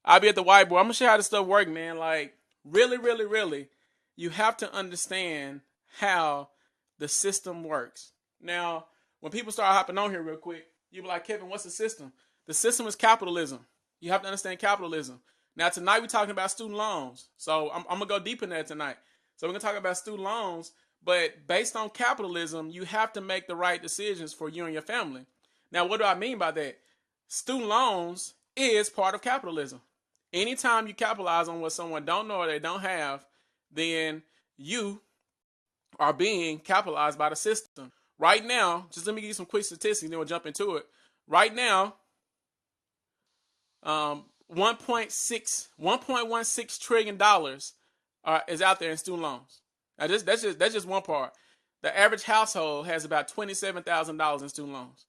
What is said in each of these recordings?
I'll be at the whiteboard. I'm gonna show you how this stuff works, man. Like, really, really, really, you have to understand how the system works. Now, when people start hopping on here real quick, you be like, Kevin, what's the system? The system is capitalism. You have to understand capitalism. Now, tonight we're talking about student loans. So I'm gonna go deep in there tonight. So we're gonna talk about student loans, but based on capitalism, you have to make the right decisions for you and your family. Now, what do I mean by that? Student loans is part of capitalism. Anytime you capitalize on what someone don't know or they don't have, then you are being capitalized by the system. Right now, just let me give you some quick statistics, then we'll jump into it. Right now, 1.16 trillion dollars is out there in student loans. Now, that's just one part. The average household has about $27,000 in student loans,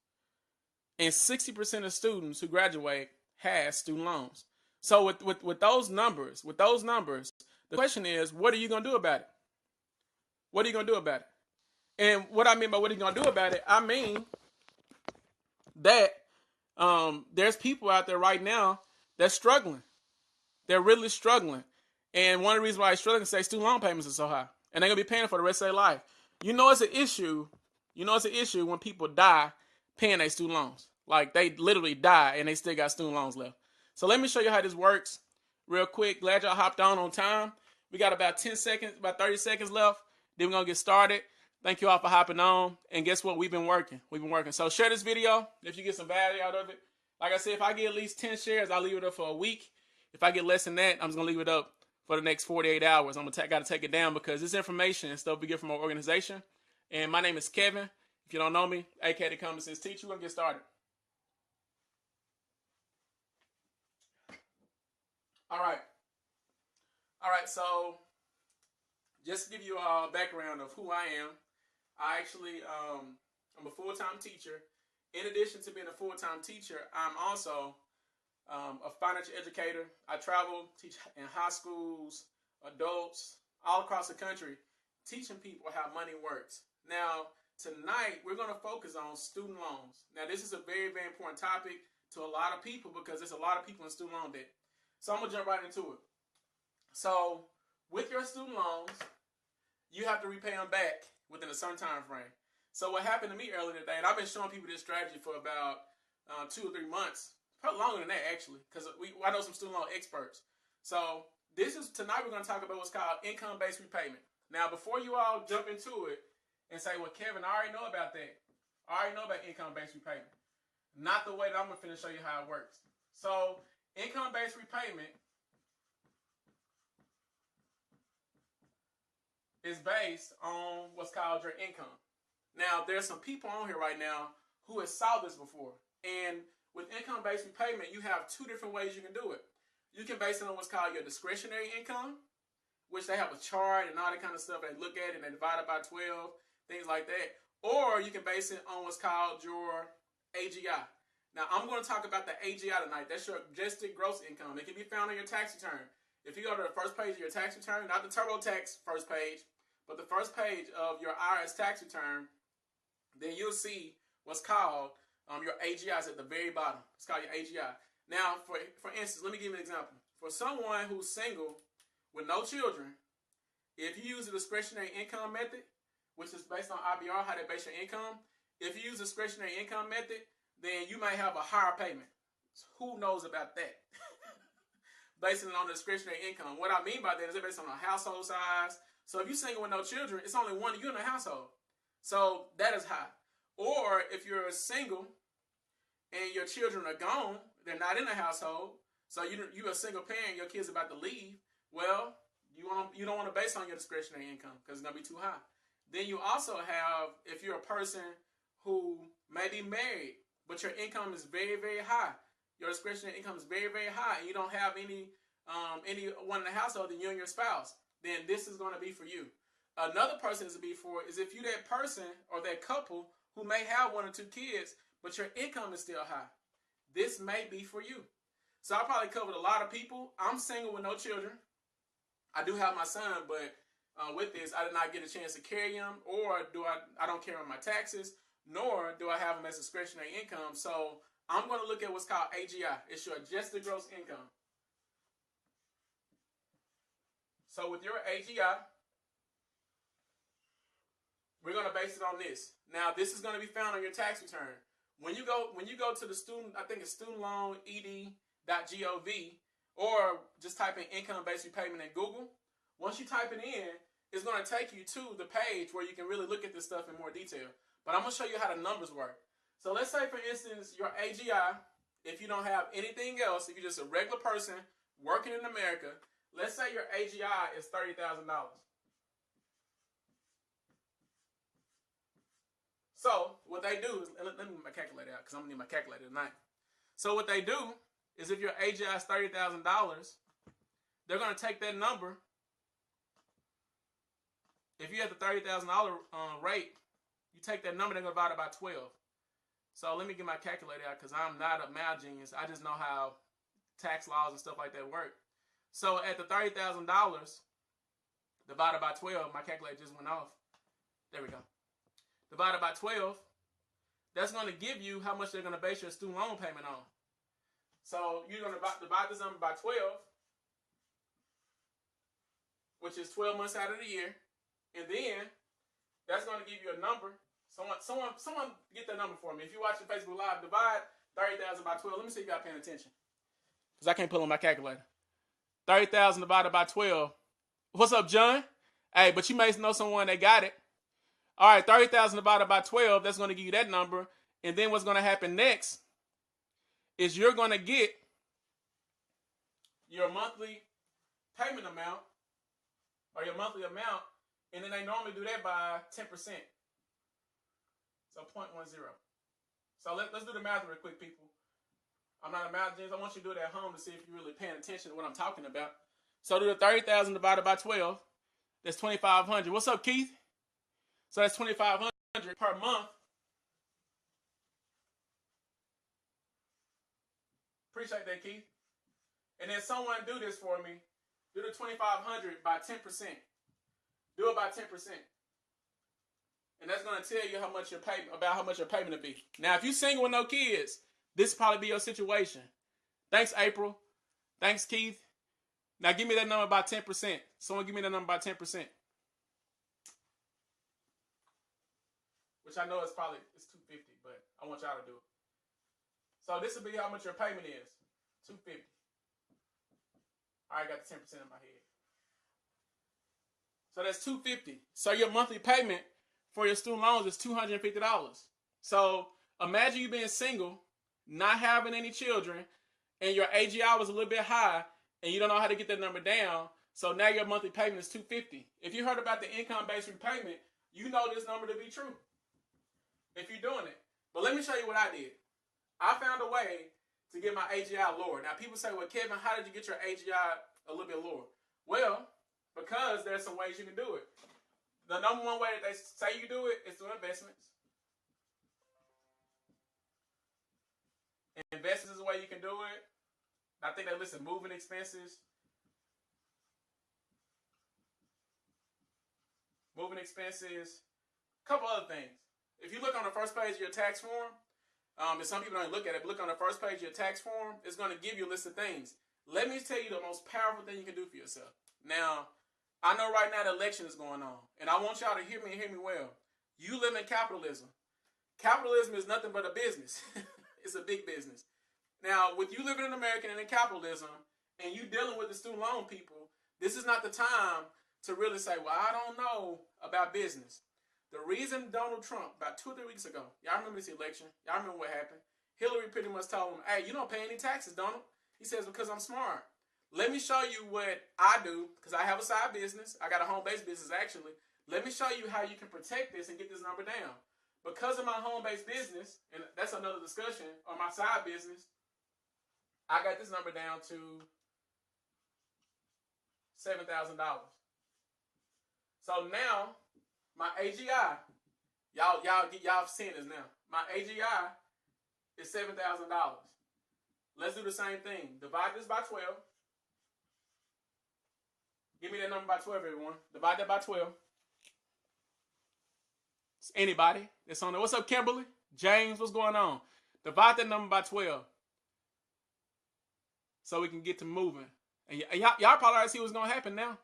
and 60% of students who graduate has student loans. So with those numbers, the question is, what are you gonna do about it? What are you gonna do about it? And what I mean by what are you gonna do about it, I mean that there's people out there right now that's struggling. They're really struggling. And one of the reasons why they're struggling is say student loan payments are so high. And they're gonna be paying for the rest of their life. You know it's an issue. You know it's an issue when people die paying their student loans. Like they literally die and they still got student loans left. So let me show you how this works real quick. Glad y'all hopped on time. We got about 10 seconds, about 30 seconds left. Then we're gonna get started. Thank you all for hopping on. And guess what? We've been working. So share this video if you get some value out of it. Like I said, if I get at least 10 shares, I'll leave it up for a week. If I get less than that, I'm just gonna leave it up for the next 48 hours. Gotta take it down because this information and stuff we get from our organization. And my name is Kevin. If you don't know me, aka the Common Sense Teacher, we're gonna get started. All right. So just to give you a background of who I am, I actually I'm a full-time teacher. In addition to being a full-time teacher, I'm also a financial educator. I travel, teach in high schools, adults, all across the country, teaching people how money works. Now, tonight, we're going to focus on student loans. Now, this is a very, very important topic to a lot of people because there's a lot of people in student loan debt. So I'm going to jump right into it. So, with your student loans, you have to repay them back within a certain time frame. So what happened to me earlier today, and I've been showing people this strategy for about 2 or 3 months, probably longer than that actually, because I know some student loan experts. So tonight we're going to talk about what's called income-based repayment. Now, before you all jump into it and say, well, Kevin, I already know about that. I already know about income-based repayment. Not the way that I'm going to finish show you how it works. So income-based repayment is based on what's called your income. Now, there's some people on here right now who have saw this before. And with income-based repayment, you have 2 different ways you can do it. You can base it on what's called your discretionary income, which they have a chart and all that kind of stuff. They look at it and they divide it by 12, things like that. Or you can base it on what's called your AGI. Now, I'm going to talk about the AGI tonight. That's your adjusted gross income. It can be found on your tax return. If you go to the first page of your tax return, not the TurboTax first page, but the first page of your IRS tax return, then you'll see what's called your AGIs at the very bottom. It's called your AGI. Now, for instance, let me give you an example. For someone who's single with no children, if you use the discretionary income method, which is based on IBR, how they base your income, if you use the discretionary income method, then you may have a higher payment. So who knows about that? Basing it on the discretionary income. What I mean by that is it's based on a household size. So if you're single with no children, it's only one of you in the household. So that is high. Or if you're single and your children are gone, they're not in the household, so you're a single parent, your kid's about to leave, well, you don't want to base on your discretionary income because it's going to be too high. Then you also have, if you're a person who may be married, but your income is very, very high, your discretionary income is very, very high, and you don't have anyone in the household than you and your spouse, then this is going to be for you. Another person to be for is if you're that person or that couple who may have 1 or 2 kids, but your income is still high. This may be for you. So I probably covered a lot of people. I'm single with no children. I do have my son, but with this, I did not get a chance to carry him, or I don't carry my taxes, nor do I have him as discretionary income. So I'm going to look at what's called AGI. It's your adjusted gross income. So with your AGI, we're going to base it on this. Now, this is going to be found on your tax return. When you go to the student, I think it's studentloaned.gov, or just type in income-based repayment in Google. Once you type it in, it's going to take you to the page where you can really look at this stuff in more detail. But I'm going to show you how the numbers work. So let's say, for instance, your AGI, if you don't have anything else, if you're just a regular person working in America, let's say your AGI is $30,000. So what they do is, let me get my calculator out because I'm going to need my calculator tonight. So what they do is if your AGI is $30,000, they're going to take that number. If you have the $30,000 rate, you take that number, they're going to divide it by 12. So let me get my calculator out because I'm not a math genius. I just know how tax laws and stuff like that work. So at the $30,000 divided by 12, my calculator just went off. There we go. Divided by 12, that's going to give you how much they're going to base your student loan payment on. So you're going to divide this number by 12, which is 12 months out of the year. And then that's going to give you a number. Someone get that number for me. If you're watching Facebook Live, divide 30,000 by 12. Let me see if y'all paying attention. Because I can't pull on my calculator. 30,000 divided by 12. What's up, John? Hey, but you may know someone that got it. All right, 30,000 divided by 12, that's going to give you that number. And then what's going to happen next is you're going to get your monthly payment amount or your monthly amount, and then they normally do that by 10%. So 0.10. So let's do the math real quick, people. I'm not a math genius. I want you to do it at home to see if you're really paying attention to what I'm talking about. So do the 30,000 divided by 12. That's 2,500. What's up, Keith? So that's 2,500 per month. Appreciate that, Keith. And then someone do this for me. Do the 2,500 by 10%. Do it by 10%. And that's going to tell you how much your payment will be. Now, if you're single with no kids, this will probably be your situation. Thanks, April. Thanks, Keith. Now, give me that number by 10%. Someone give me that number by 10%. Which I know it's 250, but I want y'all to do it. So this will be how much your payment is. 250. I already got the 10% in my head. So that's 250. So your monthly payment for your student loans is $250. So imagine you being single, not having any children, and your AGI was a little bit high, and you don't know how to get that number down. So now your monthly payment is $250. If you heard about the income-based repayment, you know this number to be true. If you're doing it. But let me show you what I did. I found a way to get my AGI lower. Now people say, well, Kevin, how did you get your AGI a little bit lower? Well, because there's some ways you can do it. The number one way that they say you do it is through investments. And investments is the way you can do it. I think they listed moving expenses. A couple other things. If you look on the first page of your tax form, and some people don't look at it, but look on the first page of your tax form, it's going to give you a list of things. Let me tell you the most powerful thing you can do for yourself. Now, I know right now the election is going on, and I want y'all to hear me and hear me well. You live in capitalism. Capitalism is nothing but a business. It's a big business. Now, with you living in America and in capitalism, and you dealing with the student loan people, this is not the time to really say, well, I don't know about business. The reason Donald Trump, about 2 or 3 weeks ago, y'all remember this election? Y'all remember what happened? Hillary pretty much told him, hey, you don't pay any taxes, Donald. He says, because I'm smart. Let me show you what I do, because I have a side business. I got a home-based business, actually. Let me show you how you can protect this and get this number down. Because of my home-based business, and that's another discussion, or my side business, I got this number down to $7,000. So now, my AGI, y'all seeing this now. My AGI is $7,000. Let's do the same thing. Divide this by 12. Give me that number by 12, everyone. Divide that by 12. It's anybody that's on there. What's up, Kimberly? James, what's going on? Divide that number by 12. So we can get to moving. And y'all probably already see what's going to happen now.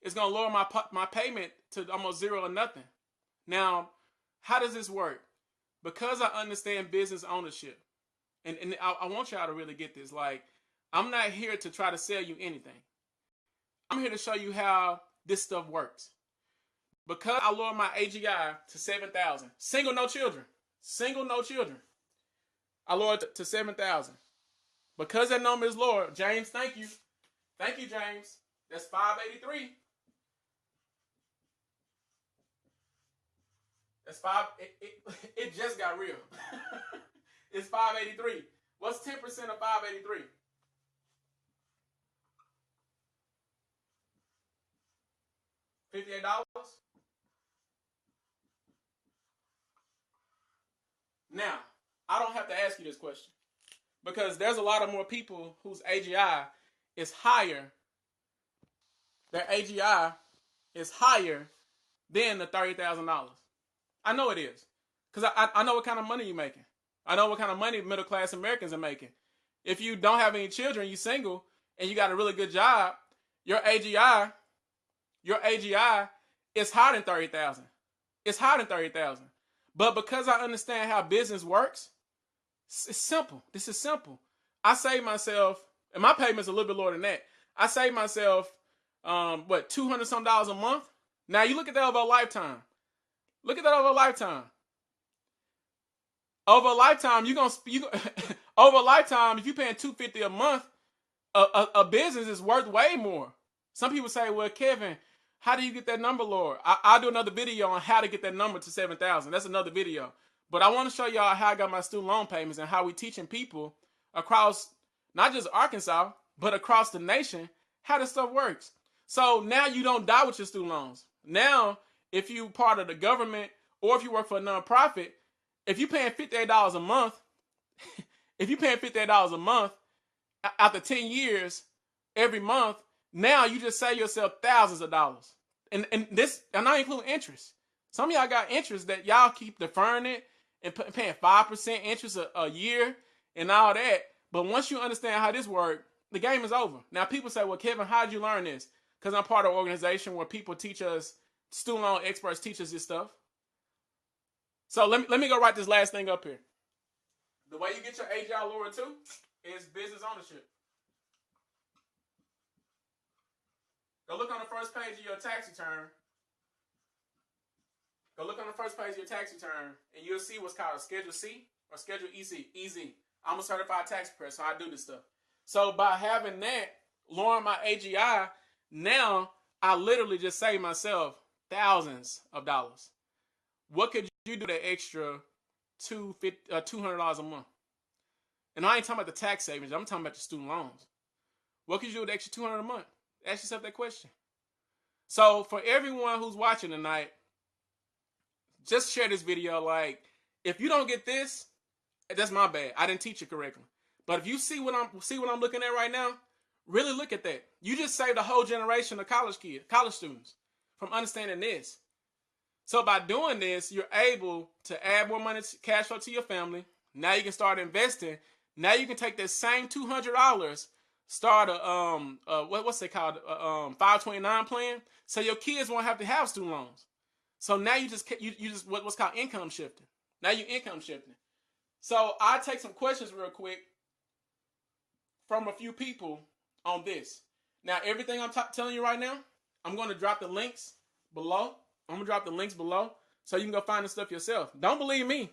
it's going to lower my payment to almost zero or nothing. Now, how does this work? Because I understand business ownership, and I want y'all to really get this. Like, I'm not here to try to sell you anything. I'm here to show you how this stuff works. Because I lowered my AGI to 7,000. Single, no children. Single, no children. I lowered it to 7,000. Because that number is lower, James, thank you. Thank you, James. That's 583. That's five. It just got real. It's 583. What's 10% of 583? $58. Now, I don't have to ask you this question because there's a lot of more people whose AGI is higher. Their AGI is higher than the $30,000. I know it is because I know what kind of money you're making. I know what kind of money middle class Americans are making. If you don't have any children, you're single, and you got a really good job, your AGI is higher than 30,000. It's higher than 30,000. But because I understand how business works, it's simple. This is simple. I save myself, and my payment's a little bit lower than that. I save myself, $200 some a month. Now you look at that over a lifetime. Look at that over a lifetime. Over a lifetime, over a lifetime, if you're paying $250 a month, a business is worth way more. Some people say, well, Kevin, how do you get that number lower? I'll do another video on how to get that number to 7,000. That's another video. But I want to show y'all how I got my student loan payments and how we teaching people across not just Arkansas, but across the nation how this stuff works. So now you don't die with your student loans. Now, if you part of the government or if you work for a nonprofit, if you're paying $58 a month, after 10 years, every month, now you just save yourself thousands of dollars. And I'm not including interest. Some of y'all got interest that y'all keep deferring it and paying 5% interest a year and all that. But once you understand how this works, the game is over. Now people say, well, Kevin, how did you learn this? Because I'm part of an organization where people teach us, student loan experts teach us this stuff. So let me go write this last thing up here. The way you get your AGI lower too is business ownership. Go look on the first page of your tax return. Go look on the first page of your tax return, and you'll see what's called a Schedule C or Schedule EC. Easy. I'm a certified tax preparer, so I do this stuff. So by having that, lowering my AGI, now I literally just save myself thousands of dollars. What could you do that extra $200 a month? And I ain't talking about the tax savings. I'm talking about the student loans. What could you do with the extra $200 a month? Ask yourself that question. So for everyone who's watching tonight, just share this video. Like, if you don't get this, that's my bad. I didn't teach you correctly. But if you see what I'm looking at right now, really look at that. You just saved a whole generation of college students from understanding this. So by doing this, you're able to add more money, cash flow to your family. Now you can start investing. Now you can take that same $200, start a what's it called, 529 plan. So your kids won't have to have student loans. So now you just what's called income shifting. Now you income shifting. So I take some questions real quick from a few people on this. Now everything I'm telling you right now, I'm going to drop the links below. I'm going to drop the links below so you can go find the stuff yourself. Don't believe me.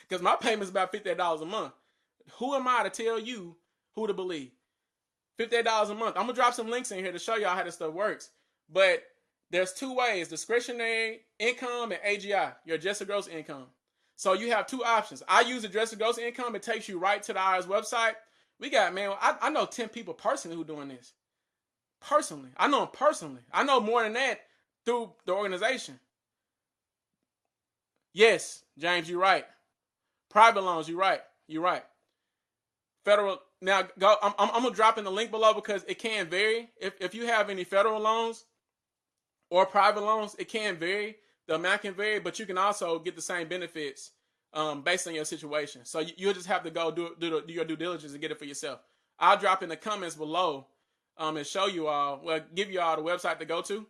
Because my payment's about $58 a month. Who am I to tell you who to believe? $58 a month. I'm going to drop some links in here to show y'all how this stuff works. But there's two ways: discretionary income and AGI, your adjusted gross income. So you have two options. I use adjusted gross income. It takes you right to the IRS website. We got, man, I know 10 people personally who doing this. Personally. I know them personally. I know more than that through the organization. Yes, James, you're right. Private loans, you're right. You're right. Federal, now go. I'm gonna drop in the link below because it can vary. If you have any federal loans or private loans, it can vary. The amount can vary, but you can also get the same benefits based on your situation. So you'll just have to go do your due diligence and get it for yourself. I'll drop in the comments below and show you all, well, give you all the website to go to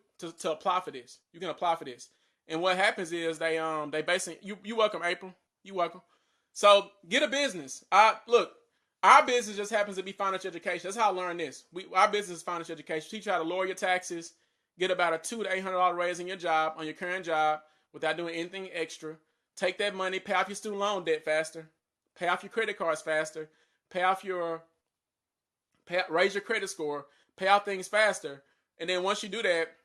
apply for this. You can apply for this. And what happens is they basically, you welcome, April. You welcome. So get a business. Look, our business just happens to be financial education. That's how I learned this. Our business is financial education. Teach you how to lower your taxes, get about a $200 to $800 raise in your job, on your current job, without doing anything extra. Take that money, pay off your student loan debt faster, pay off your credit cards faster, raise your credit score, pay off things faster. And then once you do that,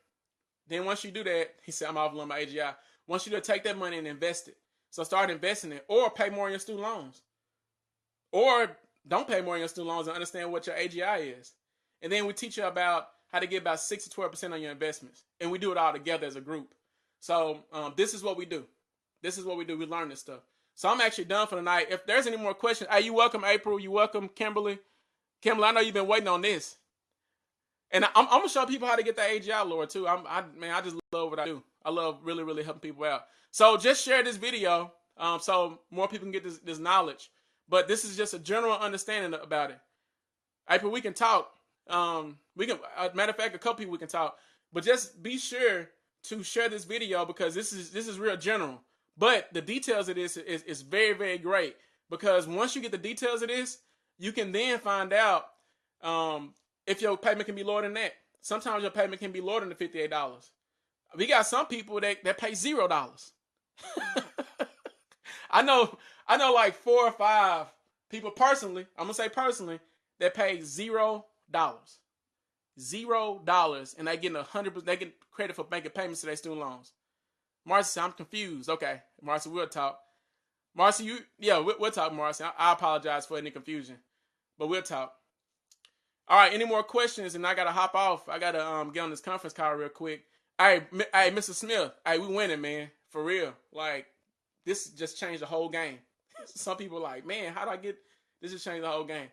he said, I'm off on my AGI. Once you do, take that money and invest it. So start investing it, or pay more on your student loans, or don't pay more on your student loans and understand what your AGI is. And then we teach you about how to get about 6 to 12% on your investments, and we do it all together as a group. So this is what we do. We learn this stuff. So I'm actually done for tonight. If there's any more questions, hey, you welcome, April. You welcome, Kimberly. Kimberly, I know you've been waiting on this. And I'm gonna show people how to get the AGI lower too. I just love what I do. I love really, really helping people out. So just share this video so more people can get this knowledge. But this is just a general understanding about it. April, we can talk. Matter of fact, a couple people we can talk. But just be sure to share this video, because this is real general. But the details of this is very, very great, because once you get the details of this, you can then find out if your payment can be lower than that. Sometimes your payment can be lower than the $58. We got some people that pay $0. I know like 4 or 5 people personally, I'm gonna say personally, that pay $0. $0, and they getting 100%. They get credit for making payments to their student loans. Marcy said, I'm confused. Okay, Marcy, we'll talk. Marcy, we'll talk, Marcy. I apologize for any confusion, but we'll talk. All right, any more questions? And I gotta hop off. I gotta get on this conference call real quick. Hey, Mr. Smith. Hey, we winning, man, for real. Like, this just changed the whole game. Some people are like, man, how do I get this? Just changed the whole game.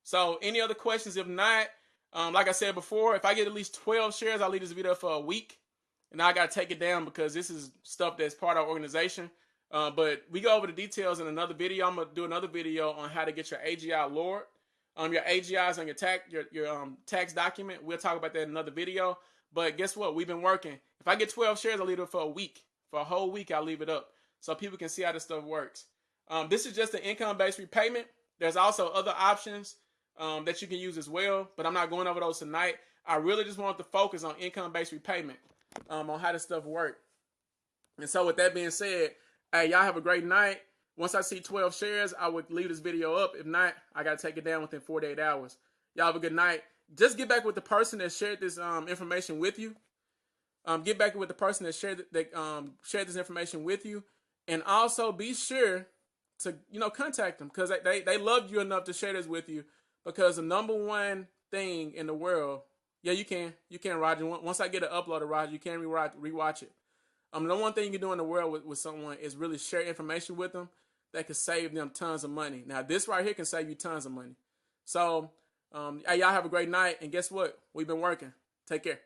So, any other questions? If not, like I said before, if I get at least 12 shares, I'll leave this video for a week. And I got to take it down because this is stuff that's part of our organization. But we go over the details in another video. I'm going to do another video on how to get your AGI lowered. Your AGIs on your tax document. We'll talk about that in another video. But guess what? We've been working. If I get 12 shares, I'll leave it for a week. For a whole week, I'll leave it up so people can see how this stuff works. This is just an income-based repayment. There's also other options that you can use as well, but I'm not going over those tonight. I really just want to focus on income-based repayment, on how this stuff works. And so with that being said, hey, y'all have a great night. Once I see 12 shares, I would leave this video up. If not, I got to take it down within 48 hours. Y'all have a good night. Just get back with the person that shared this information with you. Get back with the person that shared this information with you. And also be sure to, contact them, because they love you enough to share this with you. Because the number one thing in the world, you can, Roger. Once I get it uploaded, Roger, you can rewatch it. The one thing you can do in the world with someone is really share information with them that could save them tons of money. Now, this right here can save you tons of money. So, hey, y'all have a great night. And guess what? We've been working. Take care.